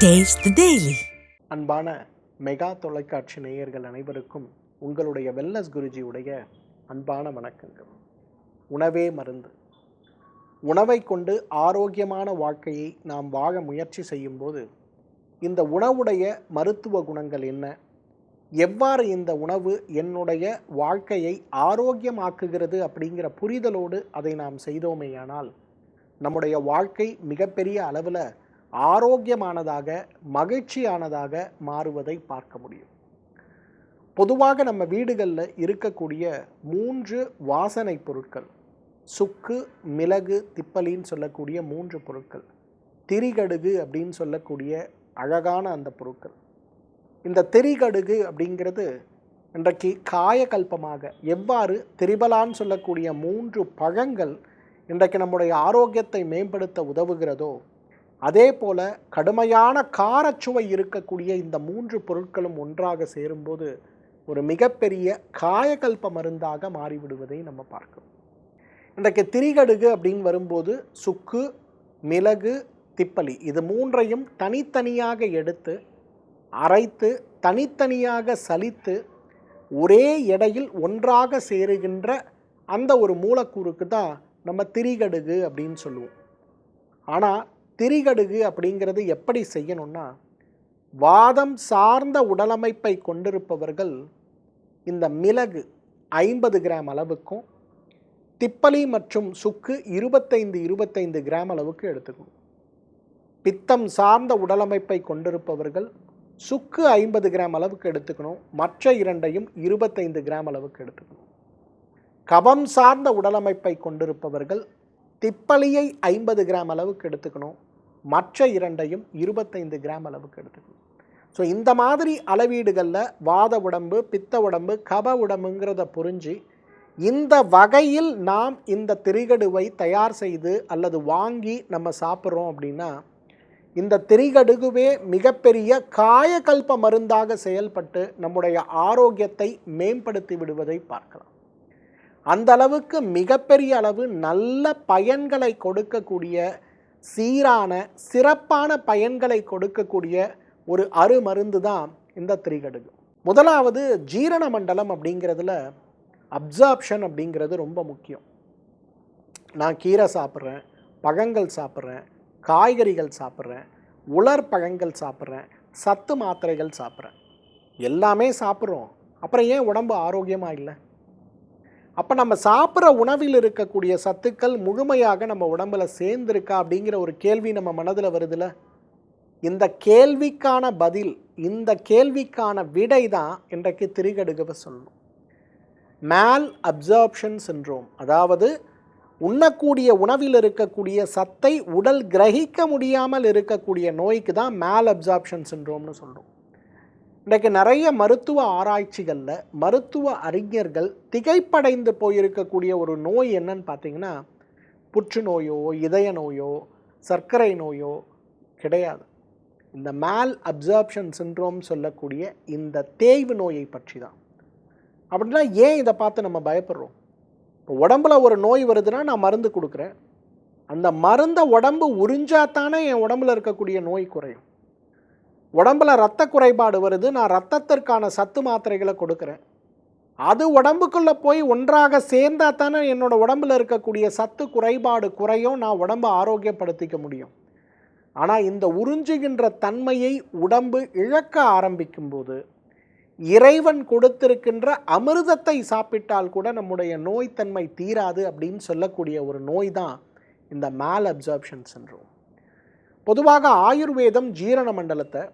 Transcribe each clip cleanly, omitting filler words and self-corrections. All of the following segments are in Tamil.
Taste the Daily. அன்பான மெகா தொலைக்காட்சி நேயர்கள் அனைவருக்கும் உங்களுடைய வெல்னஸ் குருஜியுடைய அன்பான வணக்கங்கள். உணவே மருந்து. உணவை கொண்டு ஆரோக்கியமான வாழ்க்கையை நாம் வாழ முயற்சி செய்யும்போது இந்த உணவுடைய மருத்துவ குணங்கள் என்ன, எவ்வாறு இந்த உணவு என்னுடைய வாழ்க்கையை ஆரோக்கியமாக்குகிறது அப்படிங்கிற புரிதலோடு அதை நாம் செய்தோமேயானால் நம்முடைய வாழ்க்கை மிகப்பெரிய அளவில் ஆரோக்கியமானதாக மகிழ்ச்சியானதாக மாறுவதை பார்க்க முடியும். பொதுவாக நம்ம வீடுகளில் இருக்கக்கூடிய 3 வாசனை பொருட்கள், சுக்கு, மிளகு, திப்பலின்னு சொல்லக்கூடிய 3 பொருட்கள், திரிகடுகு அப்படின்னு சொல்லக்கூடிய அழகான அந்த பொருட்கள். இந்த திரிகடுகு அப்படிங்கிறது இன்றைக்கு காயகல்பமாக எவ்வாறு திரிபலான்னு சொல்லக்கூடிய 3 பழங்கள் இன்றைக்கு நம்முடைய ஆரோக்கியத்தை மேம்படுத்த உதவுகிறதோ, அதே போல் கடுமையான காரச்சுவை இருக்கக்கூடிய இந்த 3 பொருட்களும் ஒன்றாக சேரும்போது ஒரு மிகப்பெரிய காயகல்ப மருந்தாக மாறிவிடுவதை நம்ம பார்க்கிறோம். இன்றைக்கு திரிகடுகு அப்படின்னு வரும்போது சுக்கு, மிளகு, திப்பலி இது 3ஐயும் தனித்தனியாக எடுத்து அரைத்து தனித்தனியாக சலித்து ஒரே எடையில் ஒன்றாக சேருகின்ற அந்த ஒரு மூலக்கூறுக்கு தான் நம்ம திரிகடுகு அப்படின்னு சொல்லுவோம். ஆனால் திரிகடுகு அப்படிங்கிறது எப்படி செய்யணும்னா, வாதம் சார்ந்த உடலமைப்பை கொண்டிருப்பவர்கள் இந்த மிளகு 50 கிராம் அளவுக்கும் திப்பலி மற்றும் சுக்கு 25 கிராம் அளவுக்கு எடுத்துக்கணும். பித்தம் சார்ந்த உடலமைப்பை கொண்டிருப்பவர்கள் சுக்கு 50 கிராம் அளவுக்கு எடுத்துக்கணும், மற்ற இரண்டையும் 25 கிராம் அளவுக்கு எடுத்துக்கணும். கபம் சார்ந்த உடலமைப்பை கொண்டிருப்பவர்கள் திப்பலியை 50 கிராம் அளவுக்கு எடுத்துக்கணும், மற்ற இரண்டையும் 25 கிராம் அளவுக்கு எடுத்துக்கணும். ஸோ இந்த மாதிரி அளவீடுகளில் வாத உடம்பு, பித்த உடம்பு, கப உடம்புங்கிறத புரிஞ்சு இந்த வகையில் நாம் இந்த திரிகடுவை தயார் செய்து அல்லது வாங்கி நம்ம சாப்பிட்றோம் அப்படின்னா இந்த திரிகடுகுவே மிகப்பெரிய காயகல்ப மருந்தாக செயல்பட்டு நம்முடைய ஆரோக்கியத்தை மேம்படுத்தி விடுவதை பார்க்கலாம். அந்த அளவுக்கு மிகப்பெரிய அளவு நல்ல பயன்களை கொடுக்கக்கூடிய, சீரான சிறப்பான பயன்களை கொடுக்கக்கூடிய ஒரு அருமருந்து தான் இந்த திரிகடுகு. முதலாவது ஜீரண மண்டலம் அப்படிங்கிறதுல அப்சார்ப்ஷன் அப்படிங்கிறது ரொம்ப முக்கியம். நான் கீரை சாப்பிட்றேன், பழங்கள் சாப்பிட்றேன், காய்கறிகள் சாப்பிட்றேன், உலர் பழங்கள் சாப்பிட்றேன், சத்து மாத்திரைகள் சாப்பிட்றேன், எல்லாமே சாப்பிட்றோம். அப்புறம் ஏன் உடம்பு ஆரோக்கியமாக இல்லை? அப்போ நம்ம சாப்பிட்ற உணவில் இருக்கக்கூடிய சத்துக்கள் முழுமையாக நம்ம உடம்பில் சேர்ந்துருக்கா அப்படிங்கிற ஒரு கேள்வி நம்ம மனதில் வருதுல்ல. இந்த கேள்விக்கான பதில், இந்த கேள்விக்கான விடை தான் இன்றைக்கு திரிகடுகுவை சொல்லணும். மேல் அப்சார்ப்ஷன் சிண்ட்ரோம், அதாவது உண்ணக்கூடிய உணவில் இருக்கக்கூடிய சத்தை உடல் கிரகிக்க முடியாமல் இருக்கக்கூடிய நோய்க்கு தான் மேல் அப்சார்ப்ஷன் சிண்ட்ரோம்னு சொல்கிறோம். இன்றைக்கு நிறைய மருத்துவ ஆராய்ச்சிகளில் மருத்துவ அறிஞர்கள் திகைப்படைந்து போயிருக்கக்கூடிய ஒரு நோய் என்னன்னு பார்த்தீங்கன்னா, புற்றுநோயோ இதய நோயோ சர்க்கரை நோயோ கிடையாது. இந்த மேல் அப்சார்ப்ஷன் சிண்ட்ரோம் சொல்லக்கூடிய இந்த தேய்வு நோயை பற்றி தான். அப்படின்னா ஏன் இதை பார்த்து நம்ம பயப்படுறோம்? இப்போ உடம்புல ஒரு நோய் வருதுன்னா நான் மருந்து கொடுக்குறேன், அந்த மருந்தை உடம்பு உறிஞ்சாத்தானே என் உடம்புல இருக்கக்கூடிய நோய் குறையும். உடம்பில் இரத்த குறைபாடு வருது, நான் இரத்தத்திற்கான சத்து மாத்திரைகளை கொடுக்குறேன், அது உடம்புக்குள்ளே போய் ஒன்றாக சேர்ந்தால் தானே என்னோட உடம்பில் இருக்கக்கூடிய சத்து குறைபாடு குறையும், நான் உடம்பை ஆரோக்கியப்படுத்திக்க முடியும். ஆனால் இந்த உறிஞ்சுகின்ற தன்மையை உடம்பு இழக்க ஆரம்பிக்கும்போது இறைவன் கொடுத்திருக்கின்ற அமிர்தத்தை சாப்பிட்டால் கூட நம்முடைய நோய்த்தன்மை தீராது அப்படின்னு சொல்லக்கூடிய ஒரு நோய் தான் இந்த மேல் அப்சார்ப்ஷன் சிண்ட்ரோம். பொதுவாக ஆயுர்வேதம் ஜீரண மண்டலத்தை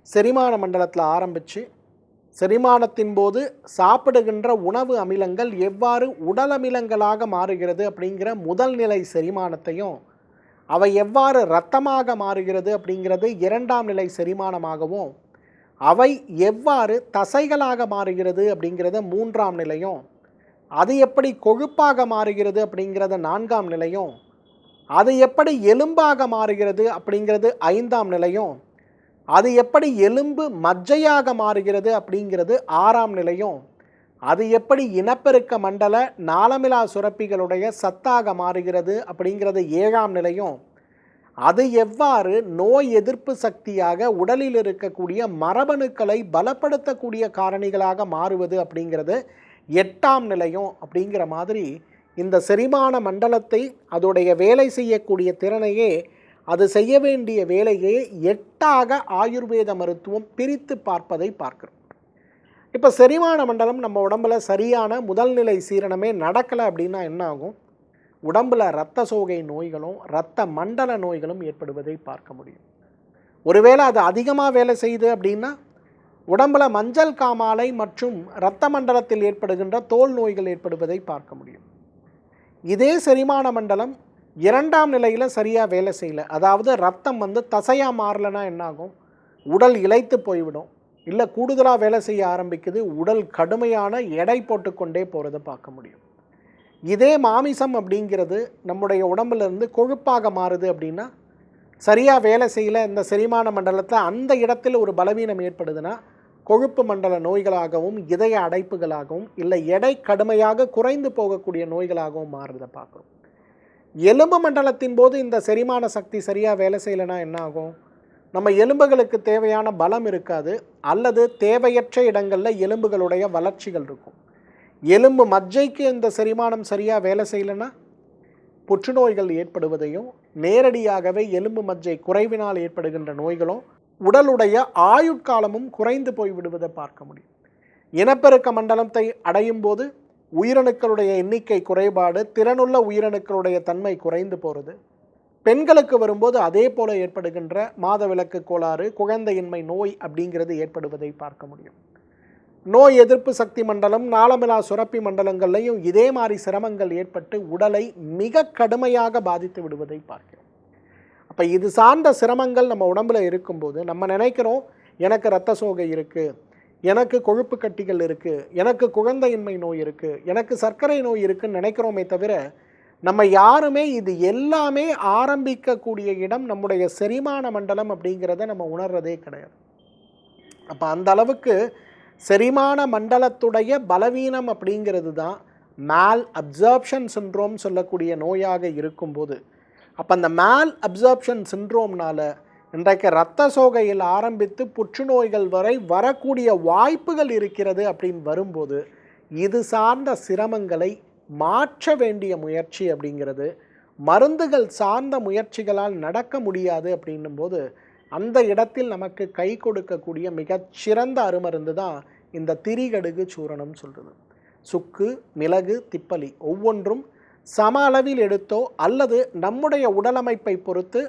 செரிமான மண்டலத்தில் ஆரம்பித்து செரிமானத்தின் போது சாப்பிடுகின்ற உணவு அமிலங்கள் எவ்வாறு உடல் அமிலங்களாக மாறுகிறது அப்படிங்கிற முதல் நிலை செரிமானத்தையும், அவை எவ்வாறு இரத்தமாக மாறுகிறது அப்படிங்கிறது 2ஆம் நிலை செரிமானமாகவும், அவை எவ்வாறு தசைகளாக மாறுகிறது அப்படிங்கிறத 3ஆம் நிலையும், அது எப்படி கொழுப்பாக மாறுகிறது அப்படிங்கிறத 4ஆம் நிலையும், அது எப்படி எலும்பாக மாறுகிறது அப்படிங்கிறது 5ஆம் நிலையும், அது எப்படி எலும்பு மஜ்ஜையாக மாறுகிறது அப்படிங்கிறது 6ஆம் நிலையும், அது எப்படி இனப்பெருக்க மண்டல நாளமிலா சுரப்பிகளுடைய சத்தாக மாறுகிறது அப்படிங்கிறது 7ஆம் நிலையும், அது எவ்வாறு நோய் எதிர்ப்பு சக்தியாக உடலில் இருக்கக்கூடிய மரபணுக்களை பலப்படுத்தக்கூடிய காரணிகளாக மாறுவது அப்படிங்கிறது 8ஆம் நிலையம் அப்படிங்கிற மாதிரி இந்த செரிமான மண்டலத்தை அதோடைய வேலை செய்யக்கூடிய திறனையே அது செய்ய வேண்டிய வேலையை 8ஆக ஆயுர்வேத மருத்துவம் பிரித்து பார்ப்பதை பார்க்கிறோம். இப்போ செரிமான மண்டலம் நம்ம உடம்புல சரியான முதல்நிலை சீரணமே நடக்கலை அப்படின்னா என்ன ஆகும்? உடம்புல இரத்த சோகை நோய்களும் இரத்த மண்டல நோய்களும் ஏற்படுவதை பார்க்க முடியும். ஒருவேளை அது அதிகமாக வேலை செய்யுது அப்படின்னா உடம்புல மஞ்சள் காமாலை மற்றும் இரத்த மண்டலத்தில் ஏற்படுகின்ற தோல் நோய்கள் ஏற்படுவதை பார்க்க முடியும். இதே செரிமான மண்டலம் 2ஆம் நிலையில் சரியாக வேலை செய்யலை, அதாவது ரத்தம் தசையாக மாறலைன்னா என்னாகும்? உடல் இளைத்து போய்விடும், இல்லை கூடுதலாக வேலை செய்ய ஆரம்பிக்குது, உடல் கடுமையான எடை போட்டுக்கொண்டே போகிறத பார்க்க முடியும். இதே மாமிசம் அப்படிங்கிறது நம்முடைய உடம்புலேருந்து கொழுப்பாக மாறுது அப்படின்னா சரியாக வேலை செய்யலை இந்த செரிமான மண்டலத்தில் அந்த இடத்துல ஒரு பலவீனம் ஏற்படுதுன்னா கொழுப்பு மண்டல நோய்களாகவும் இதய அடைப்புகளாகவும் இல்லை எடை கடுமையாக குறைந்து போகக்கூடிய நோய்களாகவும் மாறுறதை பார்க்குறோம். எலும்பு மண்டலத்தின் போது இந்த செரிமான சக்தி சரியாக வேலை செய்யலைன்னா என்ன ஆகும்? நம்ம எலும்புகளுக்கு தேவையான பலம் இருக்காது, அல்லது தேவையற்ற இடங்களில் எலும்புகளுடைய வளர்ச்சிகள் இருக்கும். எலும்பு மஜ்ஜைக்கு இந்த செரிமானம் சரியாக வேலை செய்யலைன்னா புற்றுநோய்கள் ஏற்படுவதையும் நேரடியாகவே எலும்பு மஜ்ஜை குறைவினால் ஏற்படுகின்ற நோய்களும் உடலுடைய ஆயுட்காலமும் குறைந்து போய்விடுவதை பார்க்க முடியும். இனப்பெருக்க மண்டலத்தை அடையும் போது உயிரணுக்களுடைய எண்ணிக்கை குறைபாடு, திறனுள்ள உயிரணுக்களுடைய தன்மை குறைந்து போகிறது. பெண்களுக்கு வரும்போது அதே போல ஏற்படுகின்ற மாதவிலக்கு கோளாறு, குழந்தையின்மை நோய் அப்படிங்கிறது ஏற்படுவதை பார்க்க முடியும். நோய் எதிர்ப்பு சக்தி மண்டலம், நாளமிலா சுரப்பி மண்டலங்கள்லையும் இதே மாதிரி சிரமங்கள் ஏற்பட்டு உடலை மிக கடுமையாக பாதித்து விடுவதை பார்க்கிறோம். அப்போ இது சார்ந்த சிரமங்கள் நம்ம உடம்புல இருக்கும்போது நம்ம நினைக்கிறோம் எனக்கு இரத்த சோகை இருக்குது, எனக்கு கொழுப்பு கட்டிகள் இருக்குது, எனக்கு குழந்தையின்மை நோய் இருக்குது, எனக்கு சர்க்கரை நோய் இருக்குதுன்னு நினைக்கிறோமே தவிர நம்ம யாருமே இது எல்லாமே ஆரம்பிக்கக்கூடிய இடம் நம்முடைய செரிமான மண்டலம் அப்படிங்கிறத நம்ம உணர்றதே கிடையாது. அப்போ அந்த அளவுக்கு செரிமான மண்டலத்துடைய பலவீனம் அப்படிங்கிறது தான் மேல் அப்சார்ப்ஷன் சிண்ட்ரோம் சொல்லக்கூடிய நோயாக இருக்கும்போது, அப்போ அந்த மேல் அப்சார்ப்ஷன் சிண்ட்ரோம்னால இன்றைக்கு இரத்த சோகையில் ஆரம்பித்து புற்றுநோய்கள் வரை வரக்கூடிய வாய்ப்புகள் இருக்கிறது அப்படின்னு வரும்போது இது சார்ந்த சிரமங்களை மாற்ற வேண்டிய முயற்சி அப்படிங்கிறது மருந்துகள் சார்ந்த முயற்சிகளால் நடக்க முடியாது அப்படின்னும்போது அந்த இடத்தில் நமக்கு கை கொடுக்கக்கூடிய மிகச்சிறந்த அருமருந்து தான் இந்த திரிகடுகு சூரணம் சொல்கிறது. சுக்கு, மிளகு, திப்பலி ஒவ்வொன்றும் சம அளவில் எடுத்தோ அல்லது நம்முடைய உடலமைப்பை பொறுத்து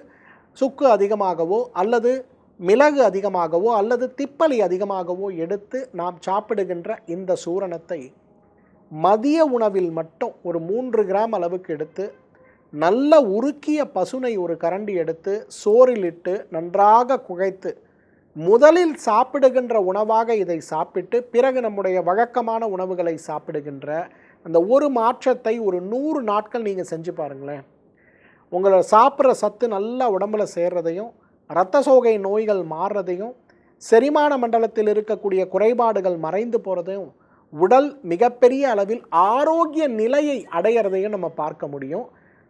சுக்கு அதிகமாகவோ அல்லது மிளகு அதிகமாகவோ அல்லது திப்பலி அதிகமாகவோ எடுத்து நாம் சாப்பிடுகின்ற இந்த சூரணத்தை மதிய உணவில் மட்டும் ஒரு 3 கிராம் அளவுக்கு எடுத்து நல்ல உருக்கிய பசுனை ஒரு கரண்டி எடுத்து சோறில் இட்டு நன்றாக குழைத்து முதலில் சாப்பிடுகின்ற உணவாக இதை சாப்பிட்டு பிறகு நம்முடைய வழக்கமான உணவுகளை சாப்பிடுகின்ற அந்த ஒரு மாற்றத்தை ஒரு 100 நாட்கள் நீங்கள் செஞ்சு பாருங்களேன். உங்களை சாப்பிட்ற சத்து நல்லா உடம்புல சேர்றதையும் இரத்த சோகை நோய்கள் மாறுறதையும் செரிமான மண்டலத்தில் இருக்கக்கூடிய குறைபாடுகள் மறைந்து போகிறதையும் உடல் மிகப்பெரிய அளவில் ஆரோக்கிய நிலையை அடையிறதையும் நம்ம பார்க்க முடியும்.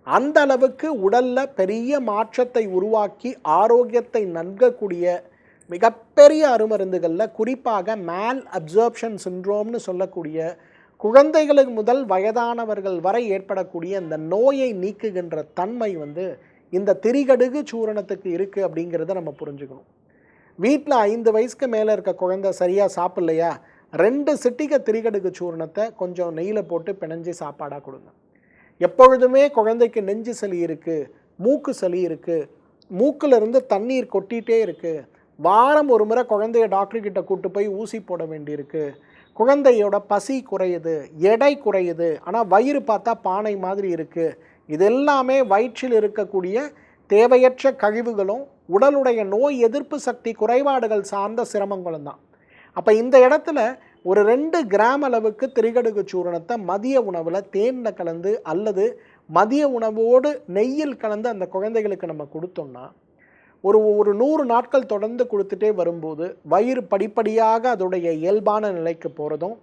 அந்த அளவுக்கு உடலில் பெரிய மாற்றத்தை உருவாக்கி ஆரோக்கியத்தை நன்கக்கூடிய மிகப்பெரிய அருமருந்துகளில் குறிப்பாக மேல் அப்சார்ப்ஷன் சிண்ட்ரோம்னு சொல்லக்கூடிய குழந்தைகளுக்கு முதல் வயதானவர்கள் வரை ஏற்படக்கூடிய இந்த நோயை நீக்குகின்ற தன்மை இந்த திரிகடுகு சூரணத்துக்கு இருக்குது அப்படிங்கிறத நம்ம புரிஞ்சுக்கணும். வீட்டில் 5 வயசுக்கு மேலே இருக்க குழந்தை சரியாக சாப்பிட்லையா 2 சிட்டிகை திரிகடுகு சூரணத்தை கொஞ்சம் நெய்யில் போட்டு பிணைஞ்சி சாப்பாடாக கொடுங்க. எப்பொழுதுமே குழந்தைக்கு நெஞ்சு சளி இருக்குது, மூக்கு சளி இருக்குது, மூக்கிலிருந்து தண்ணீர் கொட்டிகிட்டே இருக்குது, வாரம் ஒரு முறை குழந்தைய டாக்டர்கிட்ட கூட்டு போய் ஊசி போட வேண்டியிருக்கு, குழந்தையோட பசி குறையுது, எடை குறையுது, ஆனால் வயிறு பார்த்தா பானை மாதிரி இருக்குது, இது எல்லாமே வயிற்றில் இருக்கக்கூடிய தேவையற்ற கழிவுகளும் உடலுடைய நோய் எதிர்ப்பு சக்தி குறைபாடுகள் சார்ந்த சிரமங்களும் தான். அப்போ இந்த இடத்துல ஒரு 2 கிராம் அளவுக்கு திரிகடுகு சூரணத்தை மதிய உணவில் தேனில் கலந்து அல்லது மதிய உணவோடு நெய்யில் கலந்து அந்த குழந்தைகளுக்கு நம்ம கொடுத்தோம்னா ஒரு 100 நாட்கள் தொடர்ந்து கொடுத்துட்டே வரும்போது வயிறு படிப்படியாக அதோடைய இயல்பான நிலைக்கு போகிறதும்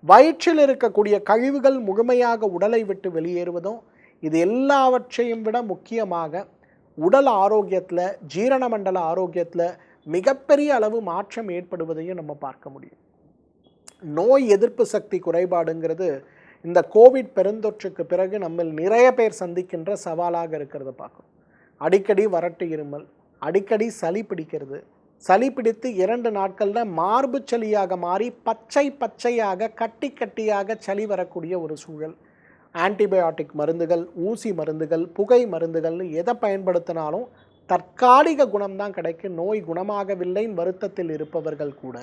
வயிற்றில் இருக்கக்கூடிய கழிவுகள் முழுமையாக உடலை விட்டு வெளியேறுவதும் இது எல்லாவற்றையும் விட முக்கியமாக உடல் ஆரோக்கியத்தில், ஜீரண மண்டல ஆரோக்கியத்தில் மிகப்பெரிய அளவு மாற்றம் ஏற்படுவதையும் நம்ம பார்க்க முடியும். நோய் எதிர்ப்பு சக்தி குறைபாடுங்கிறது இந்த கோவிட் பெருந்தொற்றுக்கு பிறகு நம்ம நிறைய பேர் சந்திக்கின்ற சவாலாக இருக்கிறத பார்க்கணும். அடிக்கடி வறட்டு இருமல், அடிக்கடி சளி பிடிக்கிறது, சளி பிடித்து 2 நாட்களில் மார்பு சளியாக மாறி பச்சையாக கட்டி கட்டியாக சளி வரக்கூடிய ஒரு சூழல். ஆன்டிபயோட்டிக் மருந்துகள், ஊசி மருந்துகள், புகை மருந்துகள்னு எதை பயன்படுத்தினாலும் தற்காலிக குணம்தான் கிடைக்கும், நோய் குணமாகவில்லைன்னு வருத்தத்தில் இருப்பவர்கள் கூட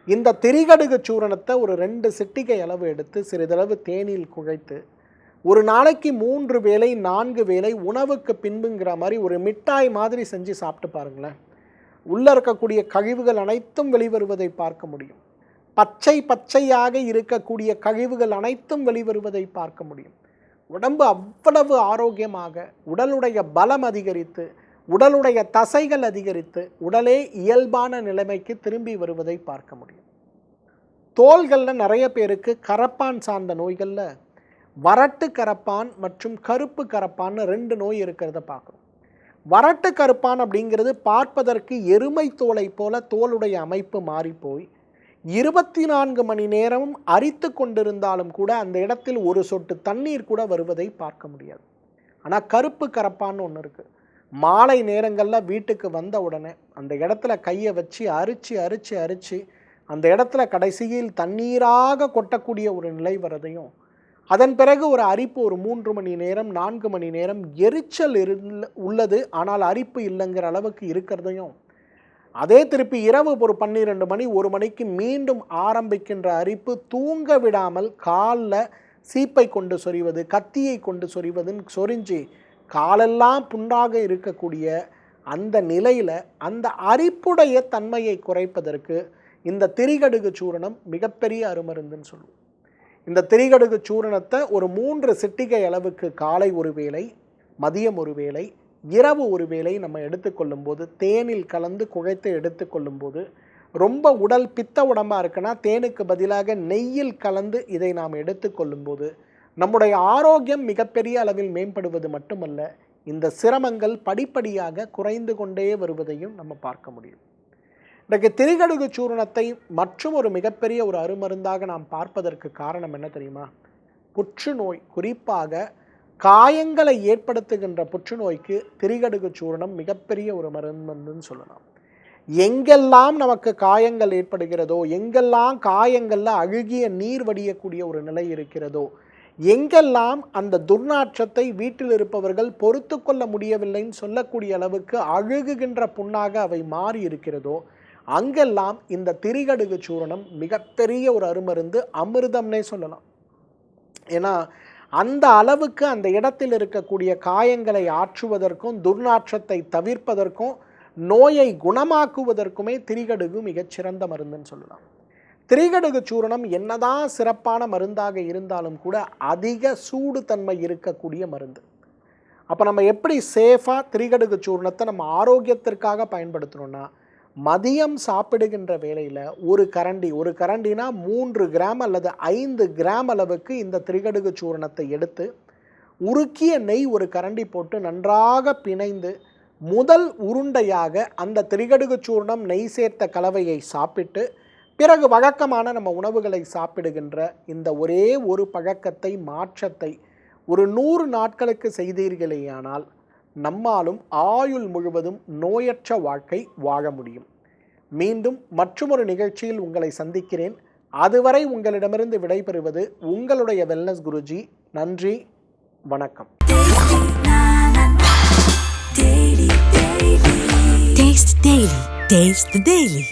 இந்த திரிகடுகு சூரணத்தை ஒரு 2 சிட்டிகை அளவு எடுத்து சிறிதளவு தேனில் குழைத்து ஒரு நாளைக்கு 3 வேளை 4 வேளை உணவுக்கு பின்புங்கிற மாதிரி ஒரு மிட்டாய் மாதிரி செஞ்சு சாப்பிட்டு பாருங்களேன். உள்ளே இருக்கக்கூடிய கழிவுகள் அனைத்தும் வெளிவருவதை பார்க்க முடியும். பச்சையாக இருக்கக்கூடிய கழிவுகள் அனைத்தும் வெளிவருவதை பார்க்க முடியும். உடம்பு அவ்வளவு ஆரோக்கியமாக, உடலுடைய பலம் அதிகரித்து, உடலுடைய தசைகள் அதிகரித்து, உடலே இயல்பான நிலைமைக்கு திரும்பி வருவதை பார்க்க முடியும். தோள்களில் நிறைய பேருக்கு கரப்பான் சார்ந்த நோய்களில் வறட்டு கரப்பான் மற்றும் கருப்பு கரப்பான்னு 2 நோய் இருக்கிறத பார்க்குறோம். வறட்டு கருப்பான் அப்படிங்கிறது பார்ப்பதற்கு எருமை தோலை போல தோலுடைய அமைப்பு மாறிப்போய் 24 மணி நேரமும் அரித்து கொண்டிருந்தாலும் கூட அந்த இடத்தில் ஒரு சொட்டு தண்ணீர் கூட வருவதை பார்க்க முடியாது. ஆனால் கருப்பு கரப்பான்னு ஒன்று இருக்குது. மாலை நேரங்களில் வீட்டுக்கு வந்த உடனே அந்த இடத்துல கையை வச்சு அரிச்சு அந்த இடத்துல கடைசியில் தண்ணீராக கொட்டக்கூடிய ஒரு நிலை வரதையும், அதன் பிறகு ஒரு அரிப்பு ஒரு 3 மணி நேரம் 4 மணி நேரம் எரிச்சல் உள்ளது, ஆனால் அரிப்பு இல்லைங்கிற அளவுக்கு இருக்கிறதையும், அதே திருப்பி இரவு ஒரு 12 மணி 1 மணிக்கு மீண்டும் ஆரம்பிக்கின்ற அரிப்பு தூங்க விடாமல் காலில் சீப்பை கொண்டு சொறிவது, கத்தியை கொண்டு சொறிவதுன்னு சொரிஞ்சு காலெல்லாம் புண்ணாக இருக்கக்கூடிய அந்த நிலையில் அந்த அரிப்புடைய தன்மையை குறைப்பதற்கு இந்த திரிகடுகு சூரணம் மிகப்பெரிய அருமருந்துன்னு சொல்லுவோம். இந்த திரிகடுகு சூரணத்தை ஒரு 3 சிட்டிகை அளவுக்கு காலை ஒரு வேளை, மதியம் ஒரு வேளை, இரவு ஒரு வேளை நம்ம எடுத்துக்கொள்ளும் போது, தேனில் கலந்து குழைத்து எடுத்துக்கொள்ளும் போது, ரொம்ப உடல் பித்த உடம்பாக இருக்குன்னா தேனுக்கு பதிலாக நெய்யில் கலந்து இதை நாம் எடுத்துக்கொள்ளும் போது நம்முடைய ஆரோக்கியம் மிகப்பெரிய அளவில் மேம்படுவது மட்டுமல்ல, இந்த சிரமங்கள் படிப்படியாக குறைந்து கொண்டே வருவதையும் நம்ம பார்க்க முடியும். இன்றைக்கு திரிகடுகு சூரணத்தை மற்றும் ஒரு மிகப்பெரிய ஒரு அருமருந்தாக நாம் பார்ப்பதற்கு காரணம் என்ன தெரியுமா? புற்றுநோய், குறிப்பாக காயங்களை ஏற்படுத்துகின்ற புற்றுநோய்க்கு திரிகடுகு சூரணம் மிகப்பெரிய ஒரு மருந்துன்னு சொல்லலாம். எங்கெல்லாம் நமக்கு காயங்கள் ஏற்படுகிறதோ, எங்கெல்லாம் காயங்களில் அழுகிய நீர் வடியக்கூடிய ஒரு நிலை இருக்கிறதோ, எங்கெல்லாம் அந்த துர்நாற்றத்தை வீட்டில் இருப்பவர்கள் பொறுத்து கொள்ள முடியவில்லைன்னு சொல்லக்கூடிய அளவுக்கு அழுகுகின்ற புண்ணாக அவை மாறி இருக்கிறதோ, அங்கெல்லாம் இந்த திரிகடுகு சூரணம் மிகப்பெரிய ஒரு அருமருந்து, அமிர்தம்னே சொல்லலாம். ஏன்னா அந்த அளவுக்கு அந்த இடத்தில் இருக்கக்கூடிய காயங்களை ஆற்றுவதற்கும், துர்நாற்றத்தை தவிர்ப்பதற்கும், நோயை குணமாக்குவதற்குமே திரிகடுகு மிகச்சிறந்த மருந்துன்னு சொல்லலாம். திரிகடுகு சூரணம் என்னதான் சிறப்பான மருந்தாக இருந்தாலும் கூட அதிக சூடு தன்மை இருக்கக்கூடிய மருந்து. அப்போ நம்ம எப்படி சேஃபாக திரிகடுகு சூரணத்தை நம்ம ஆரோக்கியத்திற்காக பயன்படுத்தணும்னா, மதியம் சாப்பிடுகின்ற வேளையில் ஒரு கரண்டினா 3 கிராம் அல்லது 5 கிராம் அளவுக்கு இந்த திரிகடுகு சூரணத்தை எடுத்து உருக்கிய நெய் ஒரு கரண்டி போட்டு நன்றாக பிணைந்து முதல் உருண்டையாக அந்த திரிகடுகு சூரணம் நெய் சேர்த்த கலவையை சாப்பிட்டு பிறகு வழக்கமான நம்ம உணவுகளை சாப்பிடுகின்ற இந்த ஒரே ஒரு பழக்கத்தை, மாற்றத்தை ஒரு 100 நாட்களுக்கு செய்தீர்களேயானால் நம்மாலும் ஆயுள் முழுவதும் நோயற்ற வாழ்க்கை வாழ முடியும். மீண்டும் மற்றொரு நிகழ்ச்சியில் உங்களை சந்திக்கிறேன். அதுவரை உங்களிடமிருந்து விடைபெறுவது உங்களுடைய வெல்னஸ் குருஜி. நன்றி, வணக்கம். Taste the Daily.